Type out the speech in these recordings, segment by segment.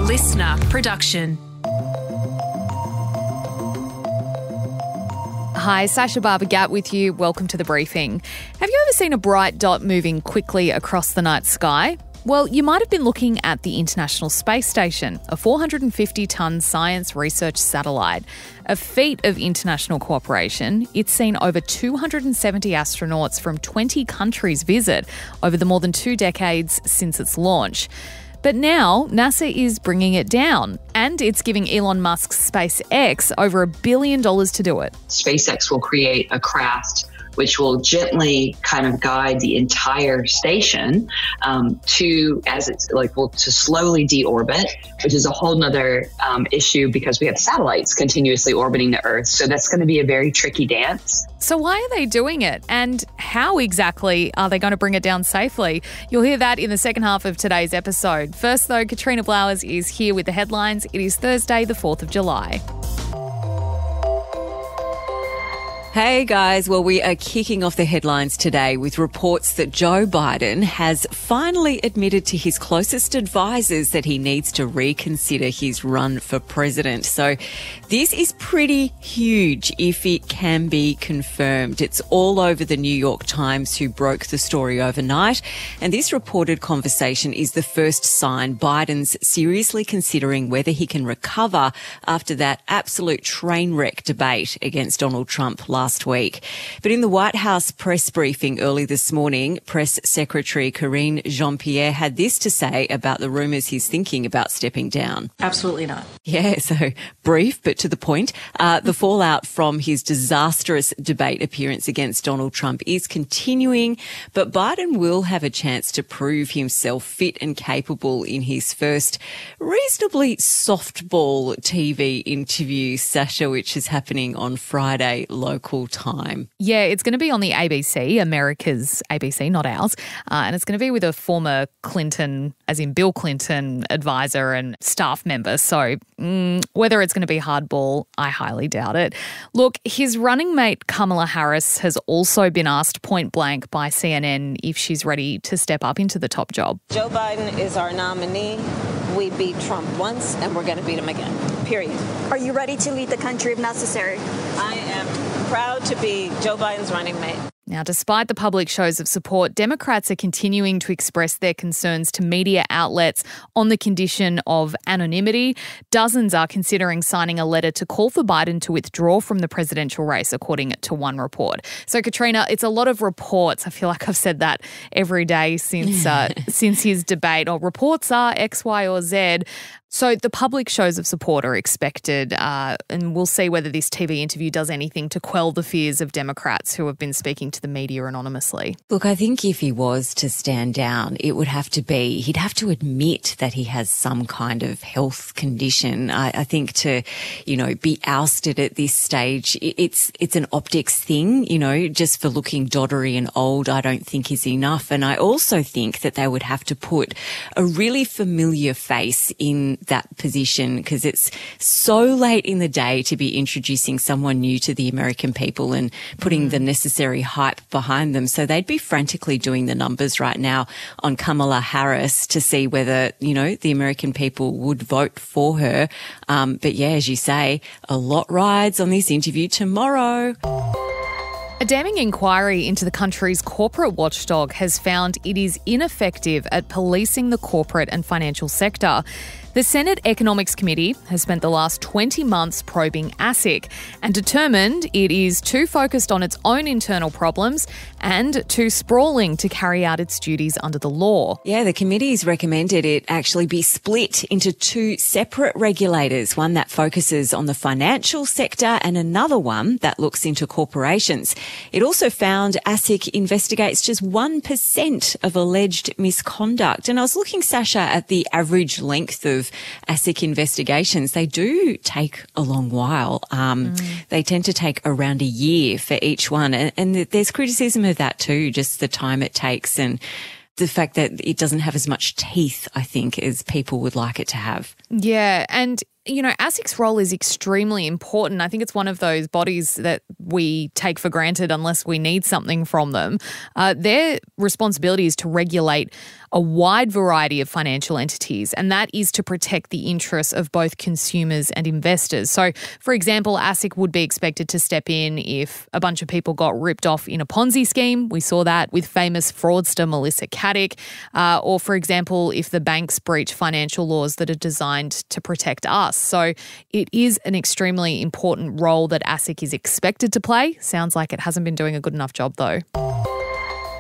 listener production. Hi, Sasha Barbagat with you. Welcome to The Briefing. Have you ever seen a bright dot moving quickly across the night sky? Well, you might have been looking at the International Space Station, a 450-tonne science research satellite. A feat of international cooperation, it's seen over 270 astronauts from 20 countries visit over the more than 2 decades since its launch. But now, NASA is bringing it down, and it's giving Elon Musk's SpaceX over $1 billion to do it. SpaceX will create a craft which will gently kind of guide the entire station to slowly deorbit, which is a whole nother issue because we have satellites continuously orbiting the Earth. So that's going to be a very tricky dance. So why are they doing it, and how exactly are they going to bring it down safely? You'll hear that in the second half of today's episode. First, though, Katrina Blowers is here with the headlines. It is Thursday, the 4th of July. Hey guys, well, we are kicking off the headlines today with reports that Joe Biden has finally admitted to his closest advisors that he needs to reconsider his run for president. So this is pretty huge if it can be confirmed. It's all over the New York Times, who broke the story overnight. And this reported conversation is the first sign Biden's seriously considering whether he can recover after that absolute train wreck debate against Donald Trump last week. But in the White House press briefing early this morning, Press Secretary Karine Jean-Pierre had this to say about the rumours he's thinking about stepping down. Absolutely not. Yeah, so brief but to the point. The fallout from his disastrous debate appearance against Donald Trump is continuing, but Biden will have a chance to prove himself fit and capable in his first reasonably softball TV interview, Sasha, which is happening on Friday local time. Yeah, it's going to be on the ABC, America's ABC, not ours. And it's going to be with a former Clinton, as in Bill Clinton, advisor and staff member. So whether it's going to be hardball, I highly doubt it. Look, his running mate Kamala Harris has also been asked point blank by CNN if she's ready to step up into the top job. Joe Biden is our nominee. We beat Trump once and we're going to beat him again, period. Are you ready to lead the country if necessary? I am proud to be Joe Biden's running mate. Now, despite the public shows of support, Democrats are continuing to express their concerns to media outlets on the condition of anonymity. Dozens are considering signing a letter to call for Biden to withdraw from the presidential race, according to one report. So, Katrina, it's a lot of reports. I feel like I've said that every day since his debate. Or reports are X, Y, or Z. So the public shows of support are expected, and we'll see whether this TV interview does anything to quell the fears of Democrats who have been speaking to the media anonymously. Look, I think if he was to stand down, it would have to be, he'd have to admit that he has some kind of health condition. I think to, be ousted at this stage, it's an optics thing, just for looking doddery and old, I don't think is enough. And I also think that they would have to put a really familiar face in that position, because it's so late in the day to be introducing someone new to the American people and putting the necessary hype behind them. So they'd be frantically doing the numbers right now on Kamala Harris to see whether, the American people would vote for her. But yeah, as you say, a lot rides on this interview tomorrow. A damning inquiry into the country's corporate watchdog has found it is ineffective at policing the corporate and financial sector. The Senate Economics Committee has spent the last 20 months probing ASIC and determined it is too focused on its own internal problems and too sprawling to carry out its duties under the law. Yeah, the committee's recommended it actually be split into 2 separate regulators, one that focuses on the financial sector and another one that looks into corporations. It also found ASIC investigates just 1% of alleged misconduct. And I was looking, Sasha, at the average length of ASIC investigations. They do take a long while. They tend to take around a year for each one. And there's criticism of that too, just the time it takes and the fact that it doesn't have as much teeth, I think, as people would like it to have. Yeah, and ASIC's role is extremely important. I think it's one of those bodies that we take for granted unless we need something from them. Their responsibility is to regulate a wide variety of financial entities, and that is to protect the interests of both consumers and investors. So, for example, ASIC would be expected to step in if a bunch of people got ripped off in a Ponzi scheme. We saw that with famous fraudster Melissa Caddick. Or, for example, if the banks breach financial laws that are designed to protect us. So it is an extremely important role that ASIC is expected to play. Sounds like it hasn't been doing a good enough job, though.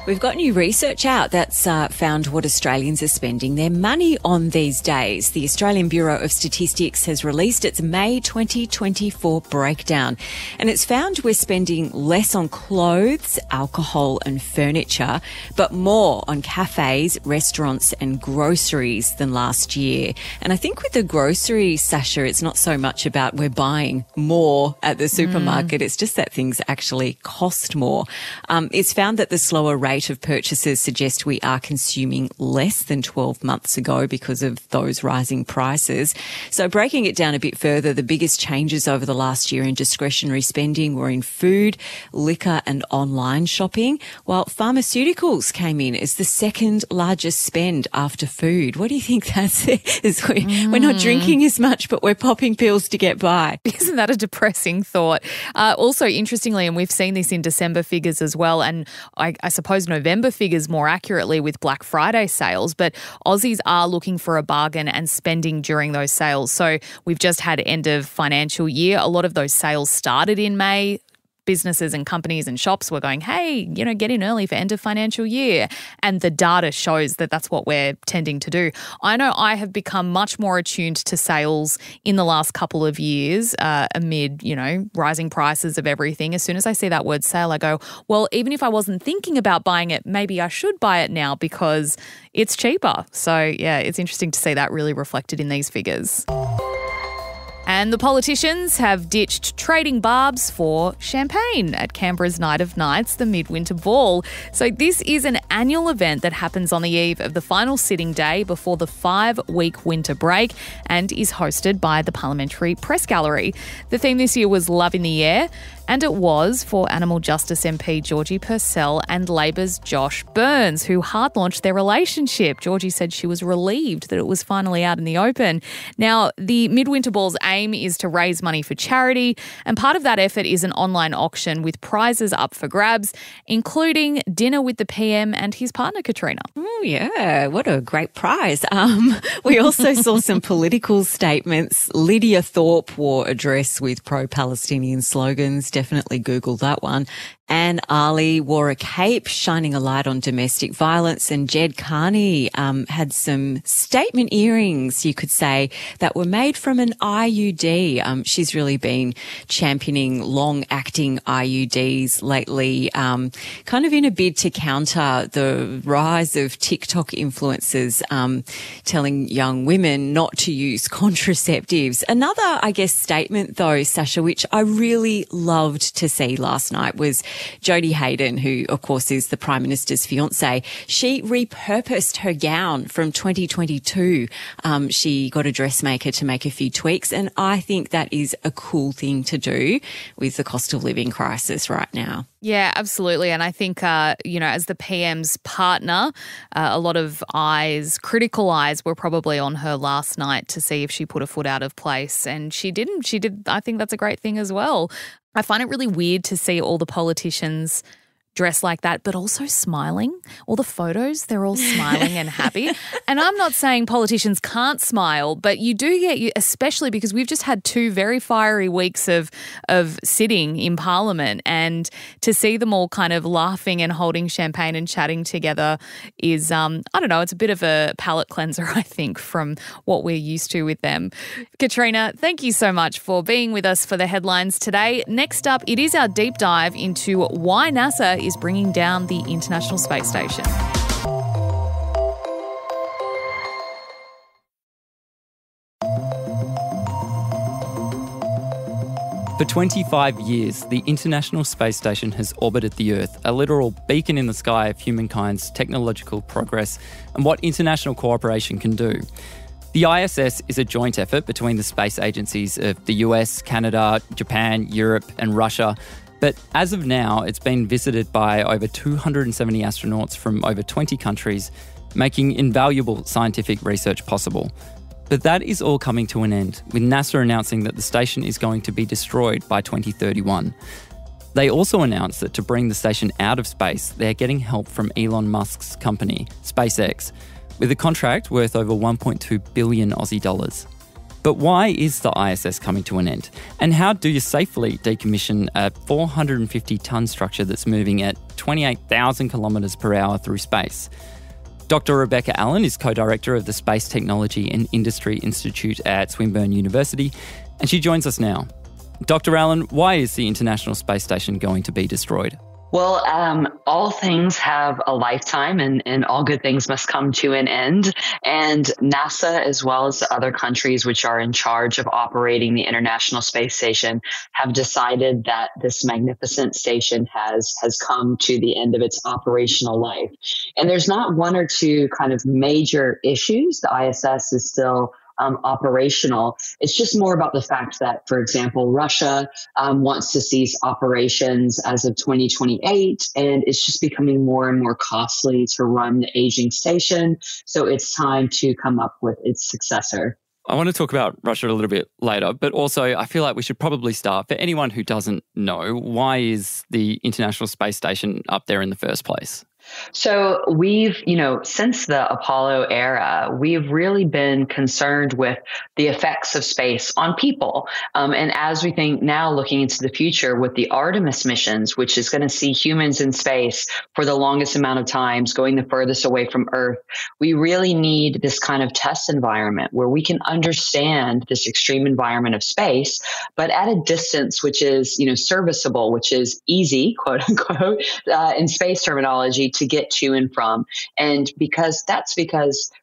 We've got new research out that's found what Australians are spending their money on these days. The Australian Bureau of Statistics has released its May 2024 breakdown, and it's found we're spending less on clothes, alcohol and furniture, but more on cafes, restaurants and groceries than last year. And I think with the groceries, Sasha, it's not so much about we're buying more at the supermarket. It's just that things actually cost more. It's found that the slower rate of purchases suggest we are consuming less than 12 months ago because of those rising prices. So breaking it down a bit further, the biggest changes over the last year in discretionary spending were in food, liquor and online shopping, while pharmaceuticals came in as the second largest spend after food. What do you think that says? We're not drinking as much, but we're popping pills to get by. Isn't that a depressing thought? Also, interestingly, and we've seen this in December figures as well, and I suppose November figures more accurately with Black Friday sales, but Aussies are looking for a bargain and spending during those sales. So we've just had end of financial year. A lot of those sales started in May. Businesses and companies and shops were going, hey, get in early for end of financial year. And the data shows that that's what we're tending to do. I know I have become much more attuned to sales in the last couple of years amid, rising prices of everything. As soon as I see that word sale, I go, well, even if I wasn't thinking about buying it, maybe I should buy it now because it's cheaper. So, yeah, it's interesting to see that really reflected in these figures. And the politicians have ditched trading barbs for champagne at Canberra's Night of Nights, the Midwinter Ball. So this is an annual event that happens on the eve of the final sitting day before the 5-week winter break and is hosted by the Parliamentary Press Gallery. The theme this year was Love in the Air, and it was for Animal Justice MP Georgie Purcell and Labor's Josh Burns, who hard-launched their relationship. Georgie said she was relieved that it was finally out in the open. Now, the Midwinter Ball's aim is to raise money for charity, and part of that effort is an online auction with prizes up for grabs, including dinner with the PM and his partner, Katrina. Oh, yeah. What a great prize. We also saw some political statements. Lydia Thorpe wore a dress with pro-Palestinian slogans. Definitely Google that one. Anne Ali wore a cape, shining a light on domestic violence, and Jed Carney had some statement earrings, you could say, that were made from an IUD. She's really been championing long-acting IUDs lately, kind of in a bid to counter the rise of TikTok influencers telling young women not to use contraceptives. Another, I guess, statement, though, Sasha, which I really loved to see last night was Jodie Hayden, who, of course, is the Prime Minister's fiancée. She repurposed her gown from 2022. She got a dressmaker to make a few tweaks, and I think that is a cool thing to do with the cost of living crisis right now. Yeah, absolutely. And I think, as the PM's partner, a lot of critical eyes were probably on her last night to see if she put a foot out of place. And she didn't. She did. I think that's a great thing as well. I find it really weird to see all the politicians dressed like that, but also smiling. All the photos, they're all smiling and happy. And I'm not saying politicians can't smile, but you do get, especially because we've just had 2 very fiery weeks of sitting in Parliament, and to see them all kind of laughing and holding champagne and chatting together is, I don't know, it's a bit of a palate cleanser, I think, from what we're used to with them. Katrina, thank you so much for being with us for the headlines today. Next up, it is our deep dive into why NASA is bringing down the International Space Station. For 25 years, the International Space Station has orbited the Earth, a literal beacon in the sky of humankind's technological progress and what international cooperation can do. The ISS is a joint effort between the space agencies of the US, Canada, Japan, Europe, and Russia. But as of now, it's been visited by over 270 astronauts from over 20 countries, making invaluable scientific research possible. But that is all coming to an end, with NASA announcing that the station is going to be destroyed by 2031. They also announced that to bring the station out of space, they're getting help from Elon Musk's company, SpaceX, with a contract worth over 1.2 billion Aussie dollars. But why is the ISS coming to an end? And how do you safely decommission a 450-tonne structure that's moving at 28,000 kilometres per hour through space? Dr. Rebecca Allen is co-director of the Space Technology and Industry Institute at Swinburne University, and she joins us now. Dr. Allen, why is the International Space Station going to be destroyed? Well, all things have a lifetime and all good things must come to an end. And NASA, as well as the other countries which are in charge of operating the International Space Station, have decided that this magnificent station has come to the end of its operational life. And there's not one or two kind of major issues. The ISS is still operational. It's just more about the fact that, for example, Russia wants to cease operations as of 2028, and it's just becoming more and more costly to run the aging station. So it's time to come up with its successor. I want to talk about Russia a little bit later, but also I feel like we should probably start. For anyone who doesn't know, why is the International Space Station up there in the first place? So we've, since the Apollo era, we've really been concerned with the effects of space on people. And as we think now looking into the future with the Artemis missions, which is going to see humans in space for the longest amount of times, going the furthest away from Earth, we really need this kind of test environment where we can understand this extreme environment of space, but at a distance which is, serviceable, which is easy, quote unquote, in space terminology, to get to and from. And because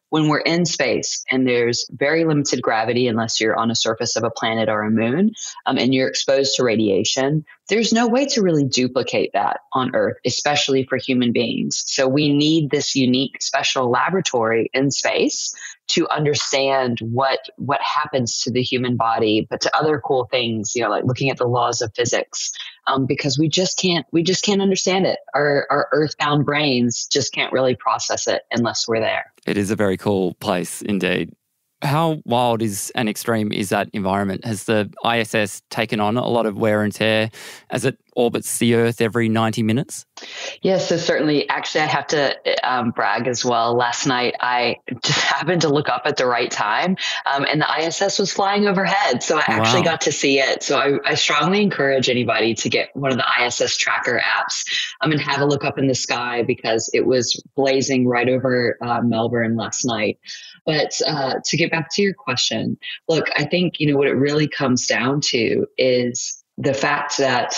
when we're in space and there's very limited gravity, unless you're on a surface of a planet or a moon, and you're exposed to radiation, there's no way to really duplicate that on Earth, especially for human beings. So we need this unique special laboratory in space to understand what happens to the human body, but to other cool things, like looking at the laws of physics, because we just can't understand it. Our earthbound brains just can't really process it unless we're there. It is a very cool place indeed. How wild and extreme is that environment? Has the ISS taken on a lot of wear and tear as it orbits the Earth every 90 minutes? Yes, so certainly. Actually, I have to brag as well. Last night, I just happened to look up at the right time, and the ISS was flying overhead. So I actually got to see it. So I strongly encourage anybody to get one of the ISS tracker apps and have a look up in the sky, because it was blazing right over Melbourne last night. But to get back to your question, look, I think, what it really comes down to is the fact that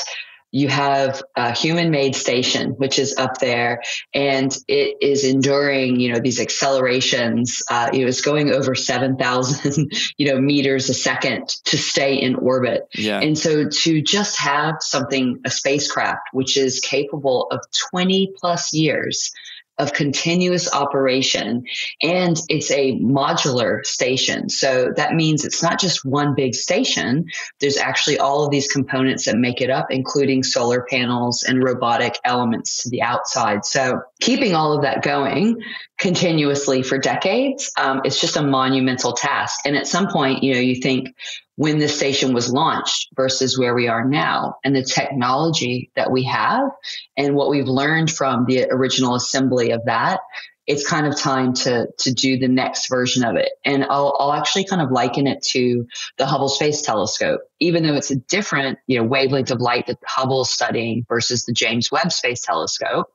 you have a human-made station, which is up there, and it is enduring, these accelerations. It's going over 7,000, meters a second to stay in orbit. Yeah. And so to just have a spacecraft, which is capable of 20 plus years of continuous operation, and it's a modular station. So that means it's not just one big station. There's actually all of these components that make it up, including solar panels and robotic elements to the outside. So keeping all of that going continuously for decades, it's just a monumental task. And at some point, you think, when this station was launched versus where we are now, and the technology that we have and what we've learned from the original assembly of that, it's kind of time to do the next version of it. And I'll actually kind of liken it to the Hubble Space Telescope, even though it's a different, wavelength of light that Hubble's studying versus the James Webb Space Telescope.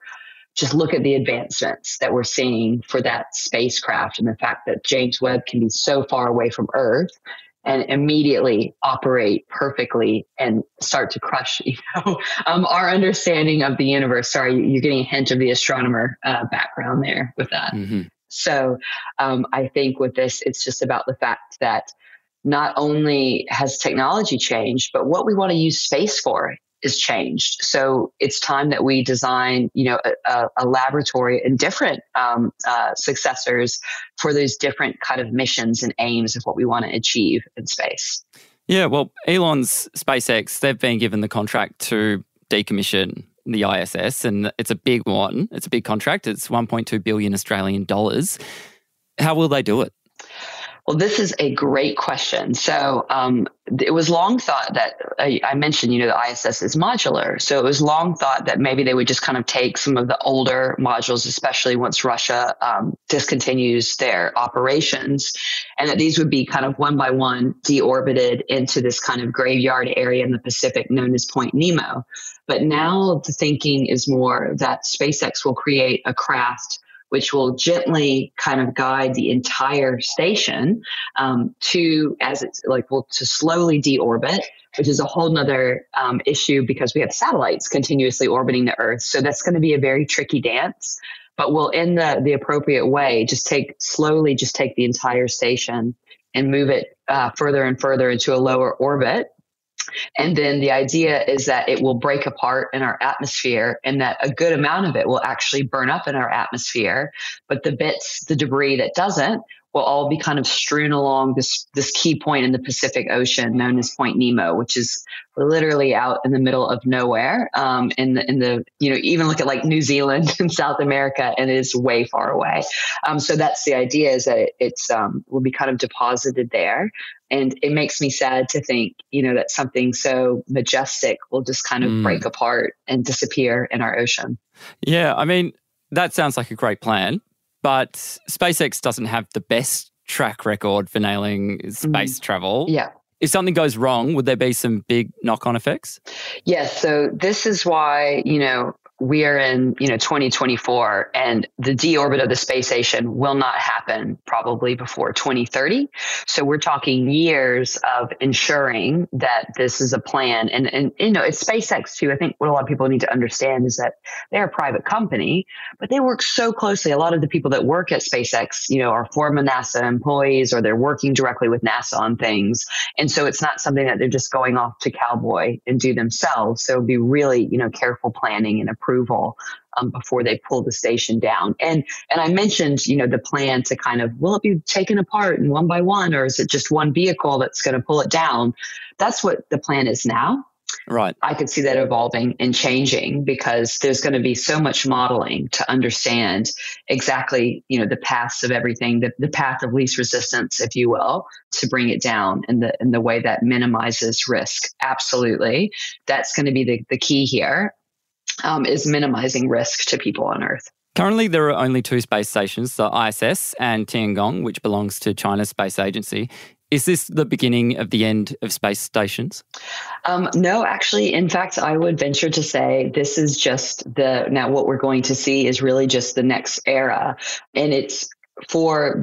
Just look at the advancements that we're seeing for that spacecraft, and the fact that James Webb can be so far away from Earth and immediately operate perfectly and start to crush, our understanding of the universe. Sorry, you're getting a hint of the astronomer background there with that. Mm-hmm. So I think with this, it's just about the fact that not only has technology changed, but what we want to use space for is changed. So it's time that we design, a laboratory and different successors for those different kind of missions and aims of what we want to achieve in space. Yeah, well, Elon's SpaceX, they've been given the contract to decommission the ISS, and it's a big one. It's a big contract. It's 1.2 billion Australian dollars. How will they do it? Well, this is a great question. So it was long thought that I mentioned, the ISS is modular. So it was long thought that maybe they would just kind of take some of the older modules, especially once Russia discontinues their operations, and that these would be kind of one by one deorbited into this kind of graveyard area in the Pacific known as Point Nemo. But now the thinking is more that SpaceX will create a craft which will gently kind of guide the entire station to slowly deorbit, which is a whole nother issue because we have satellites continuously orbiting the Earth. So that's going to be a very tricky dance, but we'll, in the appropriate way, just take the entire station and move it further and further into a lower orbit. And then the idea is that it will break apart in our atmosphere and that a good amount of it will actually burn up in our atmosphere. But the debris that doesn't, will all be kind of strewn along this key point in the Pacific Ocean known as Point Nemo, which is literally out in the middle of nowhere. Even look at like New Zealand and South America, and it is way far away. So that's the idea, is that it's will be kind of deposited there. And it makes me sad to think, that something so majestic will just kind of break apart and disappear in our ocean. Yeah, I mean, that sounds like a great plan. But SpaceX doesn't have the best track record for nailing space travel. Yeah. If something goes wrong, would there be some big knock-on effects? Yes. So this is why, we are in, 2024, and the deorbit of the space station will not happen probably before 2030. So we're talking years of ensuring that this is a plan. And it's SpaceX too. I think what a lot of people need to understand is that they're a private company, but they work so closely. A lot of the people that work at SpaceX, are former NASA employees, or they're working directly with NASA on things. And so it's not something that they're just going off to cowboy and do themselves. So it'd be really, careful planning and approval before they pull the station down. And I mentioned, the plan to kind of, will it be taken apart and one by one, or is it just one vehicle that's going to pull it down? That's what the plan is now. Right. I could see that evolving and changing because there's going to be so much modeling to understand exactly, the paths of everything, the path of least resistance, if you will, to bring it down in the way that minimizes risk. Absolutely. That's going to be the key here, is minimizing risk to people on Earth. Currently, there are only two space stations, the ISS and Tiangong, which belongs to China's space agency. Is this the beginning of the end of space stations? No, actually. In fact, I would venture to say this is just now what we're going to see is really just the next era. And it's for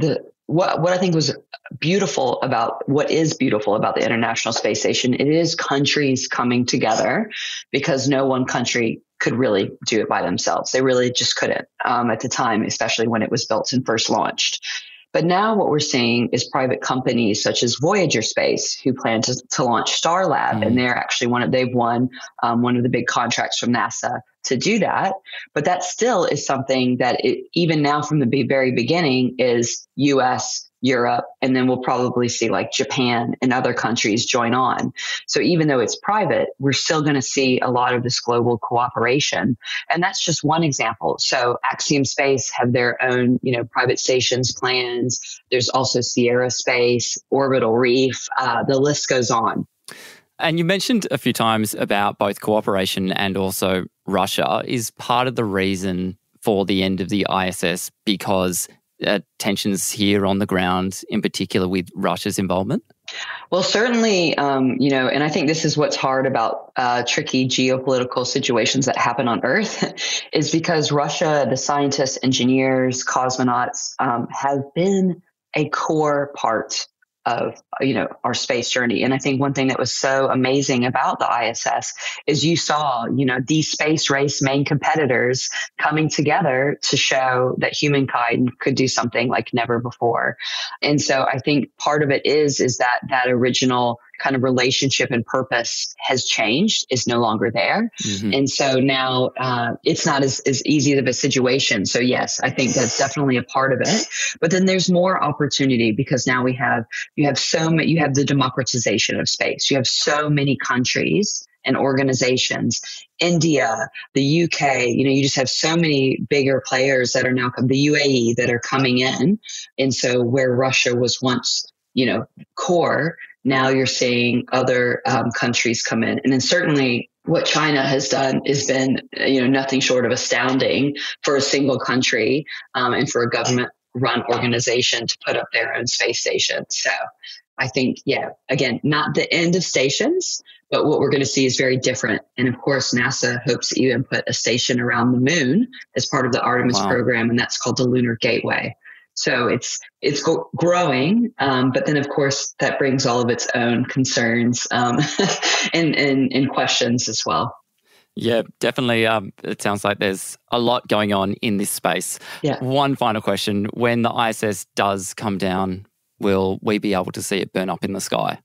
what I think was beautiful about the International Space Station. It is countries coming together, because no one country could really do it by themselves. They really just couldn't at the time, especially when it was built and first launched. But now what we're seeing is private companies such as Voyager Space, who plan to launch Starlab, and they're actually they've won one of the big contracts from NASA to do that. But that still is something that even now from the very beginning is US, Europe, and then we'll probably see like Japan and other countries join on. So even though it's private, we're still going to see a lot of this global cooperation. And that's just one example. So Axiom Space have their own, private stations plans. There's also Sierra Space, Orbital Reef. The list goes on. And you mentioned a few times about both cooperation and also Russia. Is part of the reason for the end of the ISS because tensions here on the ground, in particular with Russia's involvement? Well, certainly, and I think this is what's hard about tricky geopolitical situations that happen on Earth is because Russia, the scientists, engineers, cosmonauts have been a core part of, our space journey. And I think one thing that was so amazing about the ISS is you saw, these space race main competitors coming together to show that humankind could do something like never before. And so I think part of it is that original kind of relationship and purpose has changed, is no longer there. Mm-hmm. And so now it's not as easy of a situation. So yes, I think that's definitely a part of it. But then there's more opportunity because now you have the democratization of space. You have so many countries and organizations, India, the UK, you just have so many bigger players that are now the UAE that are coming in. And so where Russia was once, core, now you're seeing other countries come in. And then certainly what China has done has been, nothing short of astounding for a single country and for a government-run organization to put up their own space station. So I think, again, not the end of stations, but what we're going to see is very different. And of course, NASA hopes to even put a station around the moon as part of the Artemis program, and that's called the Lunar Gateway. So it's growing, but then of course that brings all of its own concerns and questions as well. Yeah, definitely. It sounds like there's a lot going on in this space. Yeah. One final question: when the ISS does come down, will we be able to see it burn up in the sky?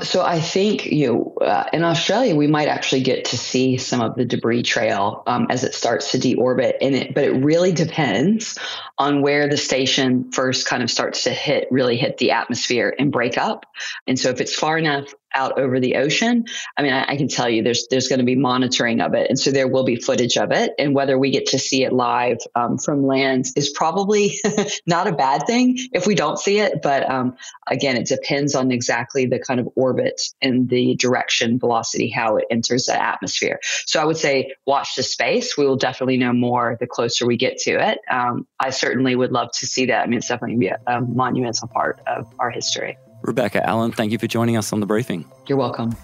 So I think, in Australia, we might actually get to see some of the debris trail as it starts to deorbit. But it really depends on where the station first kind of starts to really hit the atmosphere and break up. And so if it's far enough out over the ocean, I can tell you there's going to be monitoring of it. And so there will be footage of it. And whether we get to see it live from land is probably not a bad thing if we don't see it. But again, it depends on exactly the kind of orbit and the direction, velocity, how it enters the atmosphere. So I would say watch the space. We will definitely know more the closer we get to it. I certainly would love to see that. It's definitely going to be a monumental part of our history. Rebecca Allen, thank you for joining us on The Briefing. You're welcome.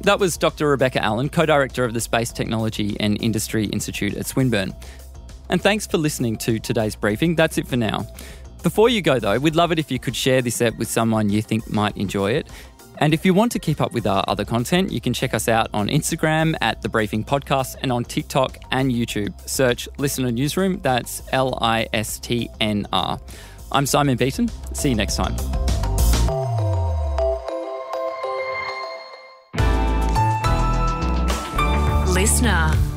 That was Dr. Rebecca Allen, co-director of the Space Technology and Industry Institute at Swinburne. And thanks for listening to today's briefing. That's it for now. Before you go, though, we'd love it if you could share this ep with someone you think might enjoy it. And if you want to keep up with our other content, you can check us out on Instagram at The Briefing Podcast and on TikTok and YouTube. Search Listener Newsroom, that's LISTNR. I'm Simon Beaton. See you next time. Listener.